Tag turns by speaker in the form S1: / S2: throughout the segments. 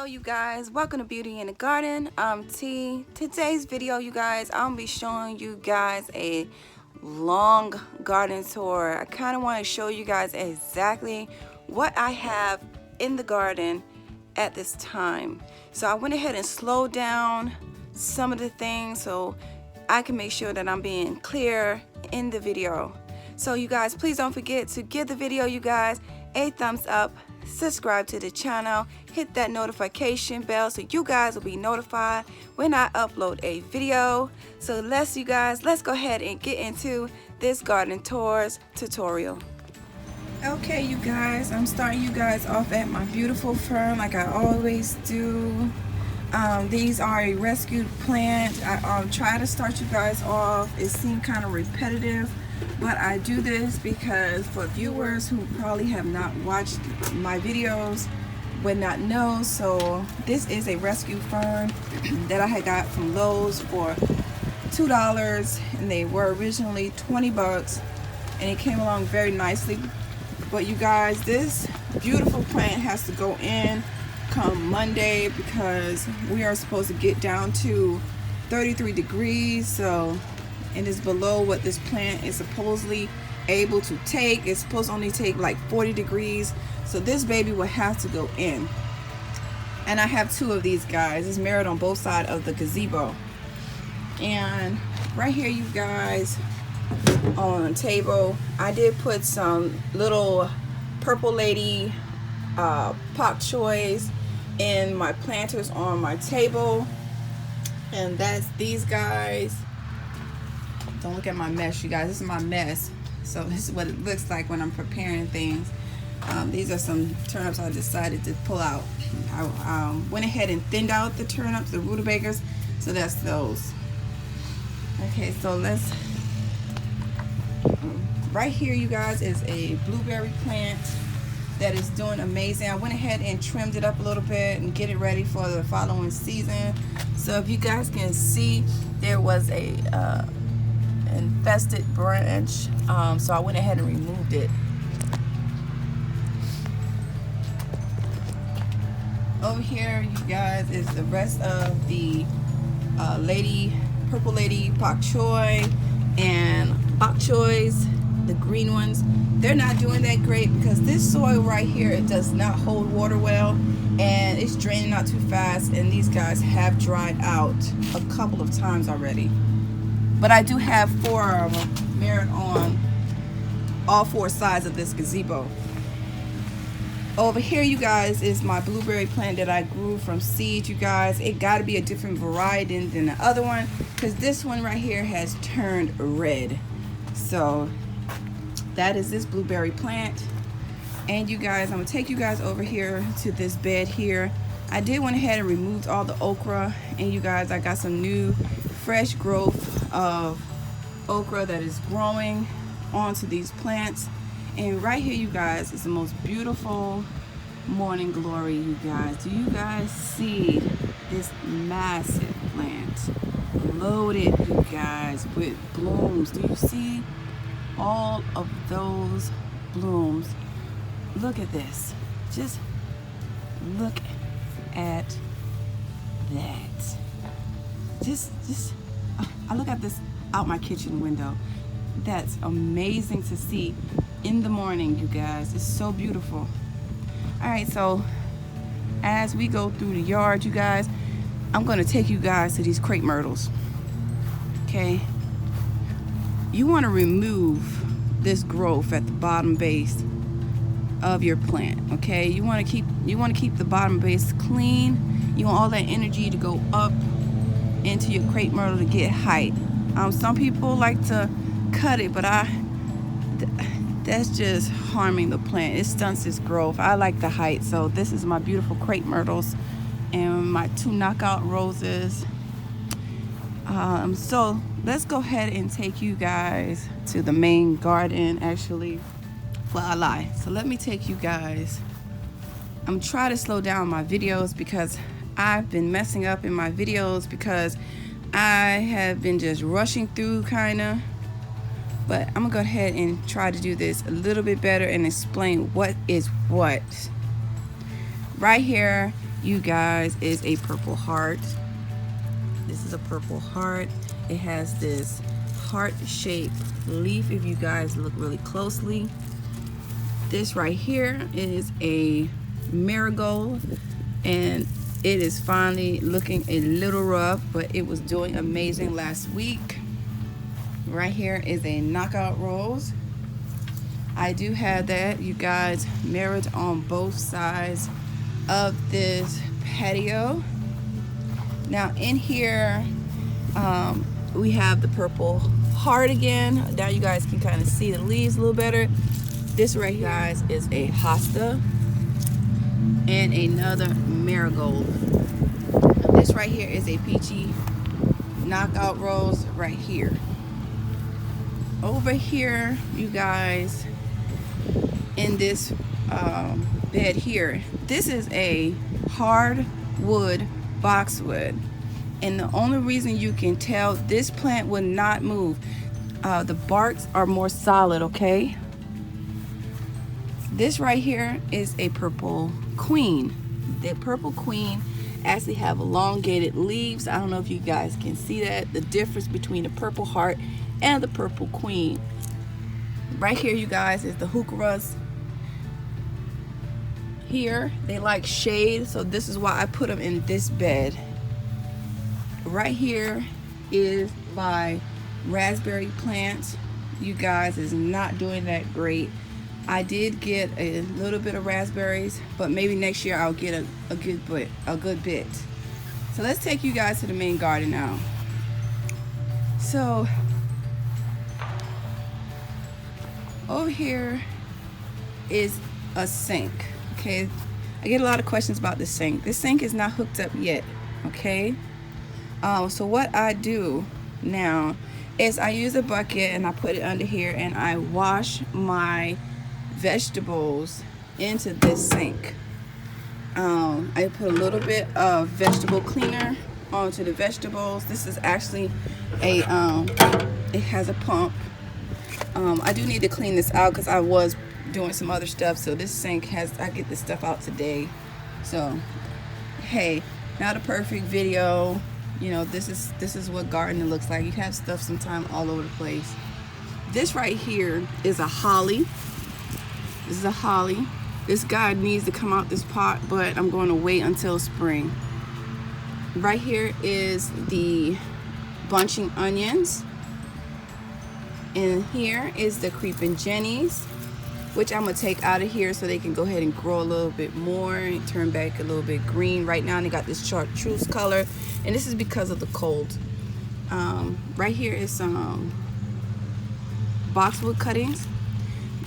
S1: Hello you guys, welcome to Beauty in the Garden. I'm T. Today's video, you guys, I'm gonna be showing you guys a long garden tour. I kind of want to show you guys exactly what I have in the garden at this time. So I went ahead and slowed down some of the things so I can make sure that I'm being clear in the video. So you guys, please don't forget to give the video, you guys, a thumbs up, subscribe to the channel, hit that notification bell so you guys will be notified when I upload a video. So let's go ahead and get into this garden tours tutorial. Okay you guys, I'm starting you guys off at my beautiful fern like I always do. These are a rescued plant. I try to start you guys off. It seemed kind of repetitive, but I do this because for viewers who probably have not watched my videos would not know. So this is a rescue fern that I had got from Lowe's for $2, and they were originally 20 bucks, and it came along very nicely. But you guys, this beautiful plant has to go in come Monday because we are supposed to get down to 33 degrees. So it is below what this plant is supposedly able to take. It's supposed to only take like 40 degrees. So this baby will have to go in. And I have two of these guys. It's mirrored on both sides of the gazebo. And right here you guys on the table, I did put some little purple lady pak choys in my planters on my table. And that's these guys. Don't look at my mess, you guys. This is my mess. So this is what it looks like when I'm preparing things. These are some turnips I decided to pull out. I went ahead and thinned out the turnips, the rutabagas. So that's those. Okay, so let's. Right here, you guys, is a blueberry plant that is doing amazing. I went ahead and trimmed it up a little bit and get it ready for the following season. So if you guys can see, there was a infested branch, so I went ahead and removed it. Over here you guys is the rest of the purple lady pak choy and bok choys, the green ones. They're not doing that great because this soil right here, it does not hold water well, and it's draining out too fast, and these guys have dried out a couple of times already. But I do have 4 of them mirrored on all 4 sides of this gazebo. Over here, you guys, is my blueberry plant that I grew from seed, you guys. It got to be a different variety than the other one because this one right here has turned red. So that is this blueberry plant. And you guys, I'm going to take you guys over here to this bed here. I did went ahead and removed all the okra. And you guys, I got some new fresh growth of okra that is growing onto these plants. And right here, you guys, is the most beautiful morning glory, you guys. Do you guys see this massive plant loaded, you guys, with blooms? Do you see all of those blooms? Look at this. Just look at that. I look at this out my kitchen window. That's amazing to see in the morning, you guys. It's so beautiful. All right, so as we go through the yard, you guys, I'm going to take you guys to these crepe myrtles. Okay, you want to remove this growth at the bottom base of your plant. Okay, you want to keep the bottom base clean. You want all that energy to go up into your crepe myrtle to get height. Some people like to cut it, but that's just harming the plant. It stunts its growth. I like the height. So this is my beautiful crepe myrtles and my 2 knockout roses. So let's go ahead and take you guys to the main garden. Actually, well, I lie. So let me take you guys. I'm trying to slow down my videos because I've been messing up in my videos because I have been just rushing through kinda. But I'm gonna go ahead and try to do this a little bit better and explain what is what. Right here you guys, is a purple heart. This is a purple heart. It has this heart-shaped leaf if you guys look really closely. This right here is a marigold, and it is finally looking a little rough, but it was doing amazing last week. Right here is a knockout rose. I do have that, you guys, mirrored on both sides of this patio. Now in here, we have the purple heart again. Now you guys can kind of see the leaves a little better. This right here, guys, is a hosta and another marigold. Now, this right here is a peachy knockout rose right here. Over here, you guys, in this bed here, this is a hardwood boxwood, and the only reason you can tell this plant will not move, the barks are more solid, okay? This right here is a purple queen. The purple queen actually have elongated leaves. I don't know if you guys can see that, the difference between the purple heart and the purple queen. Right here, you guys, is the heucheras. Here, they like shade, so this is why I put them in this bed. Right here is my raspberry plants. You guys, is not doing that great. I did get a little bit of raspberries, but maybe next year I'll get a good bit. So let's take you guys to the main garden now. So over here is a sink. Okay, I get a lot of questions about this sink. This sink is not hooked up yet. Okay, so what I do now is I use a bucket and I put it under here and I wash my vegetables into this sink. I put a little bit of vegetable cleaner onto the vegetables. This is actually a it has a pump. I do need to clean this out because I was doing some other stuff, so this sink has, I get this stuff out today. So hey, not a perfect video, you know, this is what gardening looks like. You have stuff sometime all over the place. This right here is a holly. This is a holly. This guy needs to come out this pot, but I'm going to wait until spring. Right here is the bunching onions. And here is the creeping jennies, which I'm going to take out of here so they can go ahead and grow a little bit more and turn back a little bit green. Right now they got this chartreuse color, and this is because of the cold. Right here is some boxwood cuttings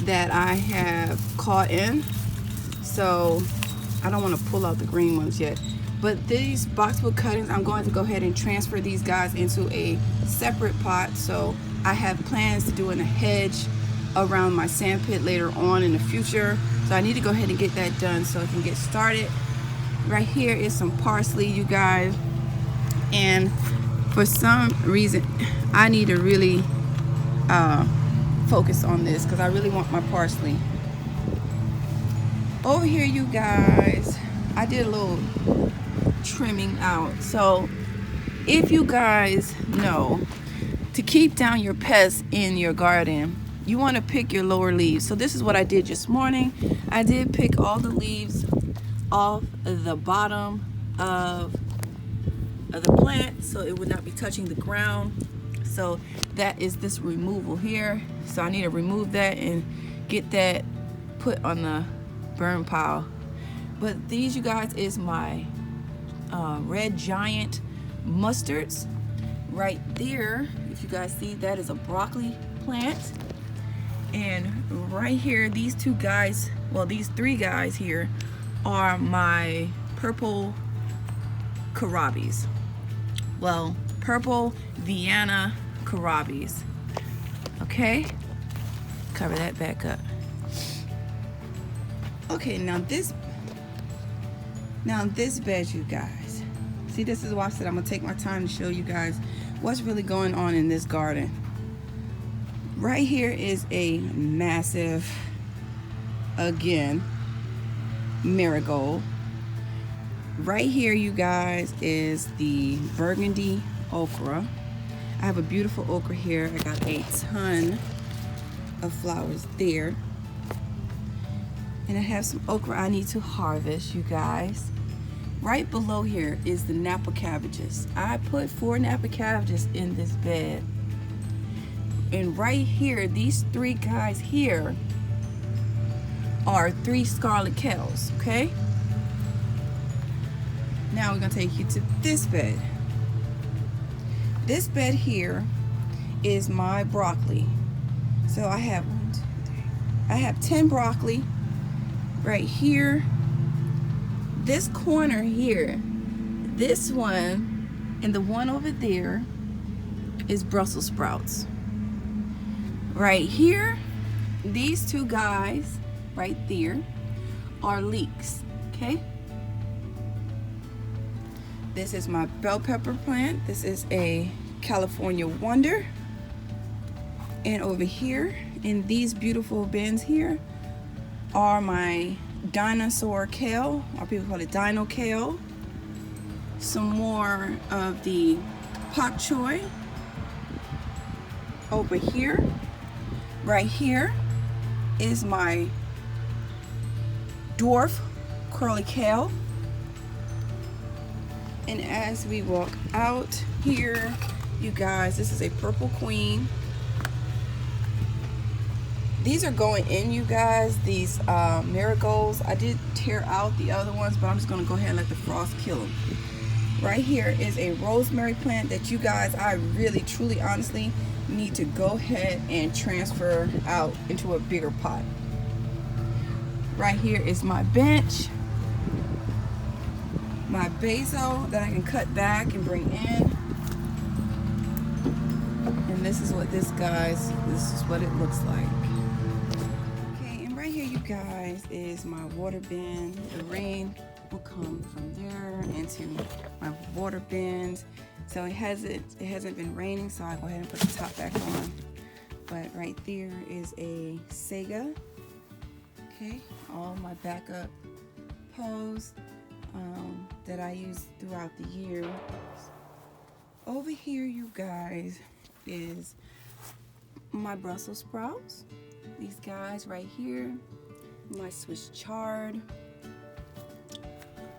S1: that I have caught in, so I don't want to pull out the green ones yet, but these boxwood cuttings, I'm going to go ahead and transfer these guys into a separate pot. So I have plans to do a hedge around my sandpit later on in the future, so I need to go ahead and get that done so I can get started. Right here is some parsley, you guys, and for some reason I need to really focus on this because I really want my parsley. Over here, you guys, I did a little trimming out. So if you guys know, to keep down your pests in your garden, you want to pick your lower leaves. So this is what I did this morning. I did pick all the leaves off the bottom of the plant so it would not be touching the ground. So that is this removal here. So I need to remove that and get that put on the burn pile. But these, you guys, is my red giant mustards. Right there, if you guys see, that is a broccoli plant. And right here, these two guys, well, these three guys here are my purple Cabbages. Well, purple Vienna Cabbages. Okay, cover that back up. Okay, now this bed, you guys, see, this is why I said I'm gonna take my time to show you guys what's really going on in this garden. Right here is a massive, again, marigold. Right here, you guys, is the burgundy okra. I have a beautiful okra here. I got a ton of flowers there. And I have some okra I need to harvest, you guys. Right below here is the Napa Cabbages. I put 4 Napa Cabbages in this bed. And right here, these 3 guys here are 3 scarlet kales, okay? Now we're gonna take you to this bed. This bed here is my broccoli. So I have 10 broccoli right here. This corner here, this one, and the one over there is Brussels sprouts. Right here, these 2 guys right there are leeks, okay? This is my bell pepper plant. This is a California Wonder. And over here, in these beautiful bins here, are my dinosaur kale, or people call it dino kale. Some more of the pak choy. Over here, right here, is my dwarf curly kale. And as we walk out here, you guys, this is a purple queen. These are going in, you guys, these marigolds. I did tear out the other ones, but I'm just gonna go ahead and let the frost kill them. Right here is a rosemary plant that you guys, I really, truly, honestly need to go ahead and transfer out into a bigger pot. Right here is my bench. My basil that I can cut back and bring in. And this is what this is what it looks like. Okay, and right here, you guys, is my water bin. The rain will come from there into my water bins. So it hasn't been raining, so I go ahead and put the top back on. But right there is a Sega. Okay, all my backup posts that I use throughout the year. Over here, you guys, is my Brussels sprouts. These guys right here, my Swiss chard.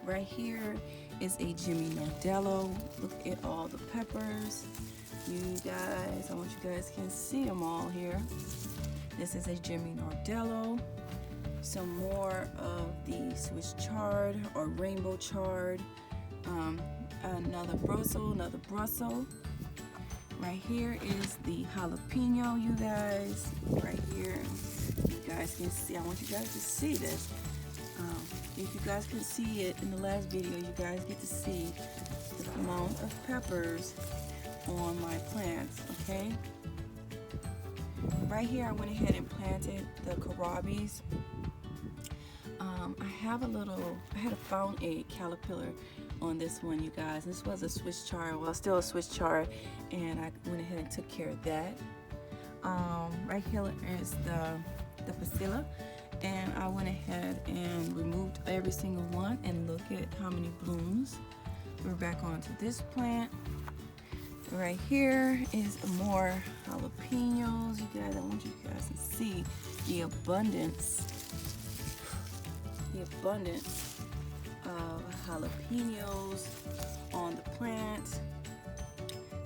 S1: Right here is a Jimmy Nardello. Look at all the peppers. You guys, I want you guys can see them all here. This is a Jimmy Nardello. Some more of the Swiss chard or rainbow chard. Another Brussels. Right here is the jalapeno, you guys. Right here, you guys can see. I want you guys to see this. If you guys can see it in the last video, you guys get to see the amount of peppers on my plants, okay? Right here, I went ahead and planted the Cabbages. I had found a caterpillar on this one, you guys. This was a Swiss chard, well, still a Swiss chard, and I went ahead and took care of that. Right here is the Pasilla, and I went ahead and removed every single one, and look at how many blooms. We're back onto this plant. Right here is more jalapenos. You guys, I want you guys to see the abundance of jalapenos on the plant.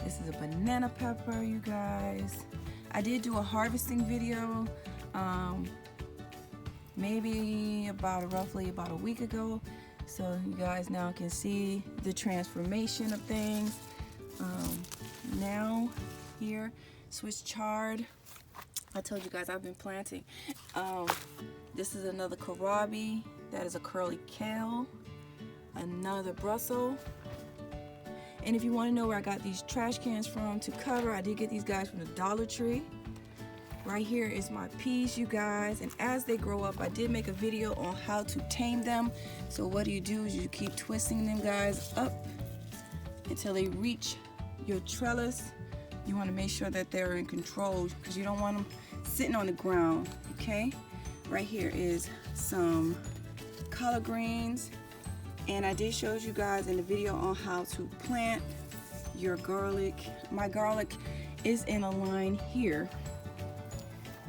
S1: This is a banana pepper, you guys. I did do a harvesting video maybe roughly about a week ago, so you guys now can see the transformation of things. Now here, Swiss chard. I told you guys I've been planting. This is another kohlrabi. That is a curly kale. Another Brussels. And if you want to know where I got these trash cans from to cover, I did get these guys from the Dollar Tree. Right here is my peas, you guys. And as they grow up, I did make a video on how to tame them. So what do? Is you keep twisting them guys up until they reach your trellis. You want to make sure that they're in control because you don't want them sitting on the ground, okay? Right here is some collard greens. And I did show you guys in the video on how to plant your garlic. My garlic is in a line here.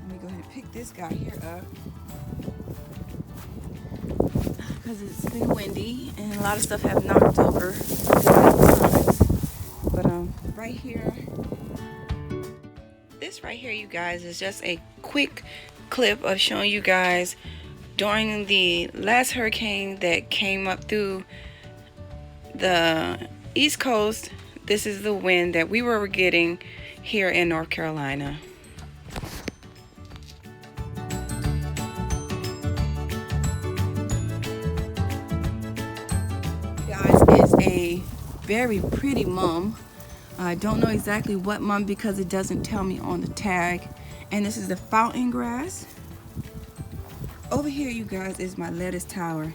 S1: Let me go ahead and pick this guy here up because it's been windy and a lot of stuff have knocked over. But right here, this right here, you guys, is just a quick clip of showing you guys during the last hurricane that came up through the East Coast. This is the wind that we were getting here in North Carolina. Is a very pretty mum. I don't know exactly what mum because it doesn't tell me on the tag. And this is the fountain grass. Over here, you guys, is my lettuce tower.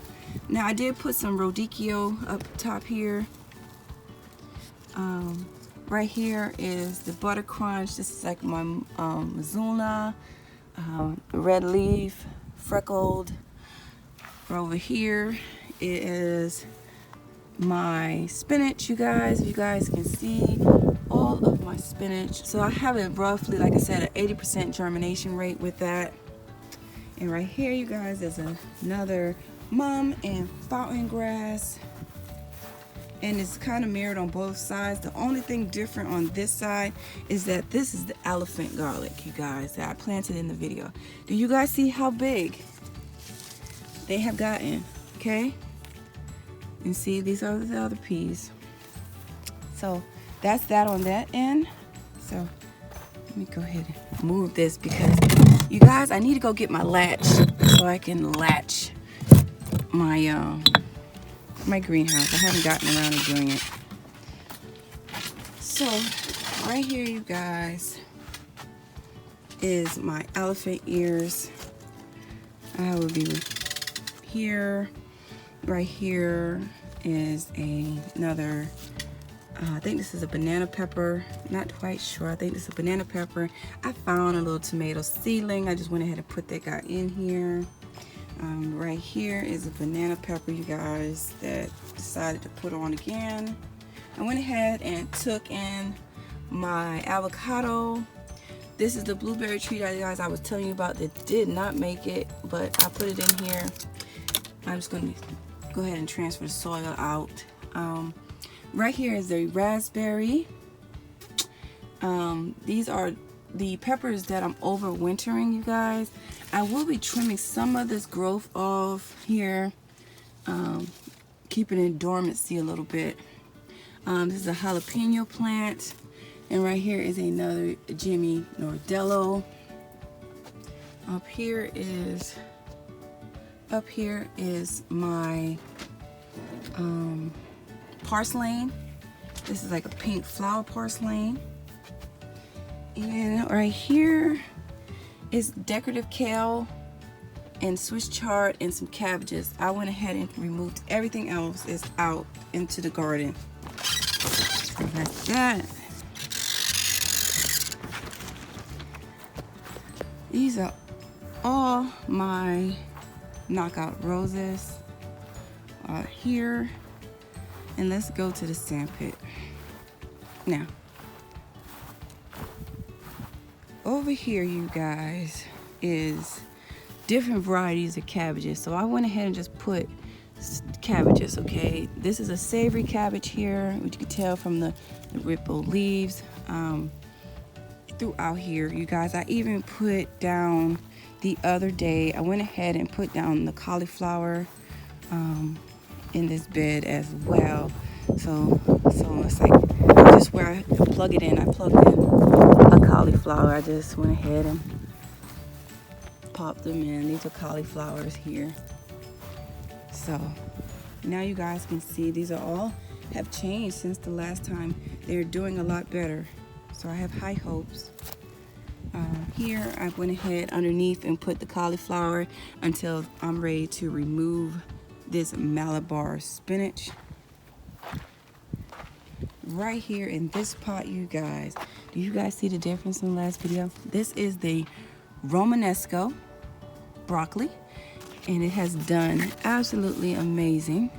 S1: Now I did put some radicchio up top here. Right here is the butter crunch. This is like my Mizuna, red leaf, freckled. Over here is my spinach, you guys. You guys can see all of my spinach. So I have it roughly, like I said, an 80% germination rate with that. And right here, you guys, there's another mum and fountain grass. And it's kind of mirrored on both sides. The only thing different on this side is that this is the elephant garlic, you guys, that I planted in the video. Do you guys see how big they have gotten? Okay. And see, these are the other peas. So that's that on that end. So let me go ahead and move this because you guys, I need to go get my latch so I can latch my my greenhouse. I haven't gotten around to doing it. So right here, you guys, is my elephant ears. I will be here. Right here is another, I think this is a banana pepper. Not quite sure. I think this is a banana pepper. I found a little tomato seedling. I just went ahead and put that guy in here. Right here is a banana pepper, you guys, that decided to put on again. I went ahead and took in my avocado. This is the blueberry tree that, guys, I was telling you about that did not make it, but I put it in here. I'm just going to go ahead and transfer the soil out. Right here is the raspberry. These are the peppers that I'm overwintering, you guys. I will be trimming some of this growth off here, keeping it in dormancy a little bit. This is a jalapeno plant, and right here is another Jimmy Nardello. Up here is my Parsley. This is like a pink flower parsley. And right here is decorative kale and Swiss chard and some cabbages. I went ahead and removed everything else is out into the garden. So that's that. These are all my knockout roses here. And let's go to the sandpit. Now, over here, you guys, is different varieties of cabbages. So I went ahead and just put cabbages, okay? This is a savory cabbage here, which you can tell from the rippled leaves throughout here. You guys, I even put down the other day, I went ahead and put down the cauliflower in this bed as well. So it's like just where I plug it in. I plugged in a cauliflower. I just went ahead and popped them in. These are cauliflowers here. So now you guys can see these are all have changed since the last time. They're doing a lot better. So I have high hopes. Here I went ahead underneath and put the cauliflower until I'm ready to remove this Malabar spinach. Right here in this pot, you guys, do you guys see the difference in the last video? This is the Romanesco broccoli, and it has done absolutely amazing.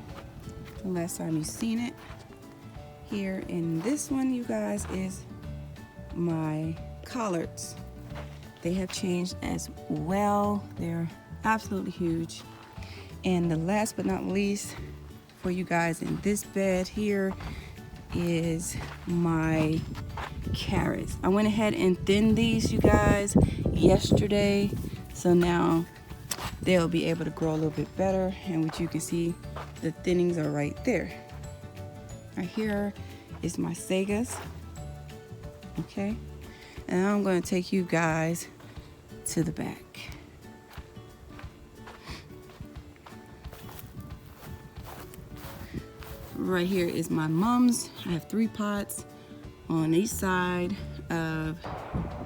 S1: the last time you've seen it. Here in this one, you guys, is my collards. They have changed as well. They're absolutely huge. And the last but not least for you guys in this bed here is my carrots. I went ahead and thinned these, you guys, yesterday. So now they'll be able to grow a little bit better. And what you can see, the thinnings are right there. Right here is my sagas. Okay. And I'm going to take you guys to the back. Right here is my mums. I have 3 pots on each side of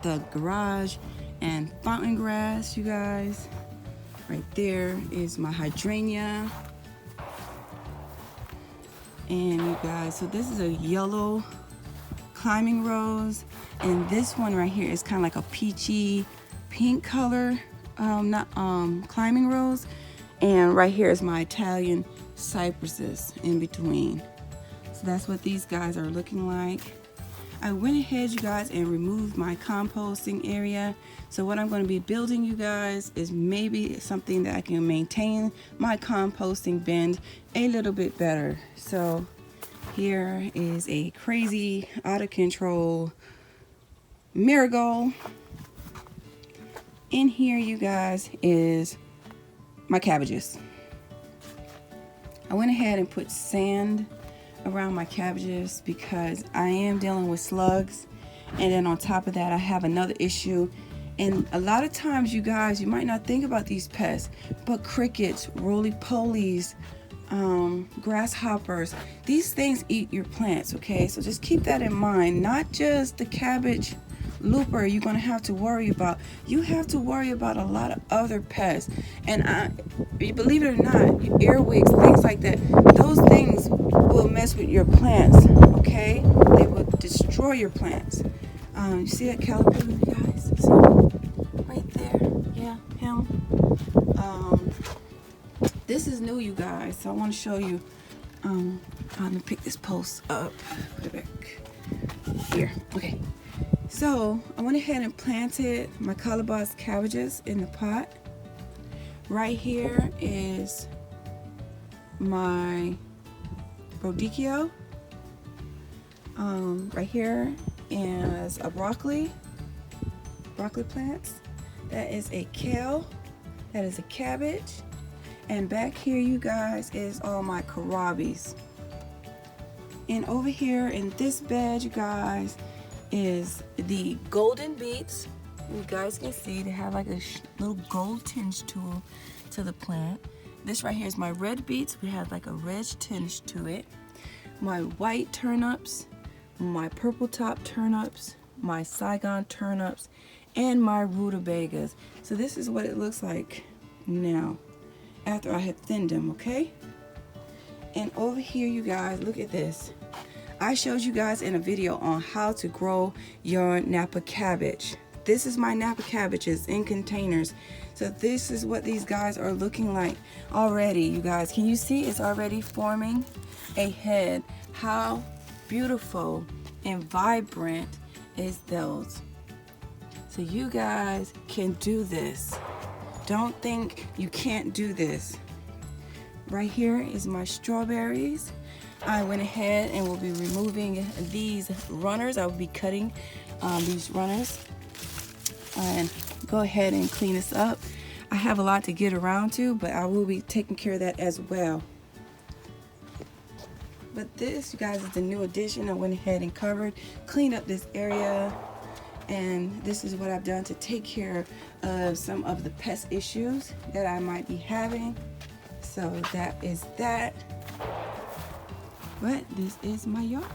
S1: the garage and fountain grass, you guys. Right there is my hydrangea. And you guys, so this is a yellow climbing rose, and this one right here is kind of like a peachy pink color climbing rose. And right here is my Italian cypresses in between. So that's what these guys are looking like. I went ahead, you guys, and removed my composting area. So what I'm going to be building, you guys, is maybe something that I can maintain my composting bin a little bit better. So here is a crazy, out of control marigold. In here, you guys, is my cabbages. I went ahead and put sand around my cabbages because I am dealing with slugs, and then on top of that I have another issue. And a lot of times, you guys, you might not think about these pests, but crickets, roly-polies, grasshoppers, these things eat your plants. Okay, so just keep that in mind. Not just the cabbage looper you're going to have to worry about. You have to worry about a lot of other pests. And believe it or not, earwigs, things like that, those things will mess with your plants. Okay, they will destroy your plants. You see that caliper, you guys? See? Right there. Yeah, him. This is new, you guys, so I want to show you. I'm gonna pick this post up, put it back here. Okay, so I went ahead and planted my calabash cabbages in the pot. Right here is my radicchio. Right here is a broccoli plants. That is a kale. That is a cabbage. And back here, you guys, is all my kohlrabies. And over here in this bed, you guys, is the golden beets. You guys can see they have like a little gold tinge to the plant. This right here is my red beets. We have like a red tinge to it. My white turnips, my purple top turnips, my Saigon turnips, and my rutabagas. So this is what it looks like now after I have thinned them. Okay, and over here, you guys, look at this. I showed you guys in a video on how to grow your Napa cabbage. This is my Napa cabbages in containers. So this is what these guys are looking like already, you guys. Can you see it's already forming a head? How beautiful and vibrant is those? So you guys can do this. Don't think you can't do this. Right here is my strawberries. I went ahead and will be removing these runners. I will be cutting these runners and go ahead and clean this up. I have a lot to get around to, but I will be taking care of that as well. But this, you guys, is the new addition. I went ahead and cleaned up this area, and this is what I've done to take care of some of the pest issues that I might be having. So that is that. But this is my yard.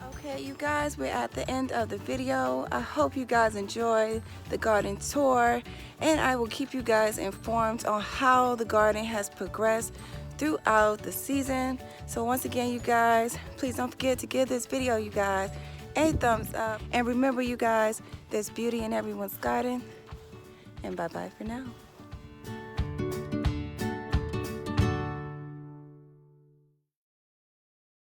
S1: Okay, you guys, we're at the end of the video. I hope you guys enjoyed the garden tour, and I will keep you guys informed on how the garden has progressed throughout the season. So once again, you guys, please don't forget to give this video, you guys, a thumbs up. And remember, you guys, there's beauty in everyone's garden. And bye-bye for now.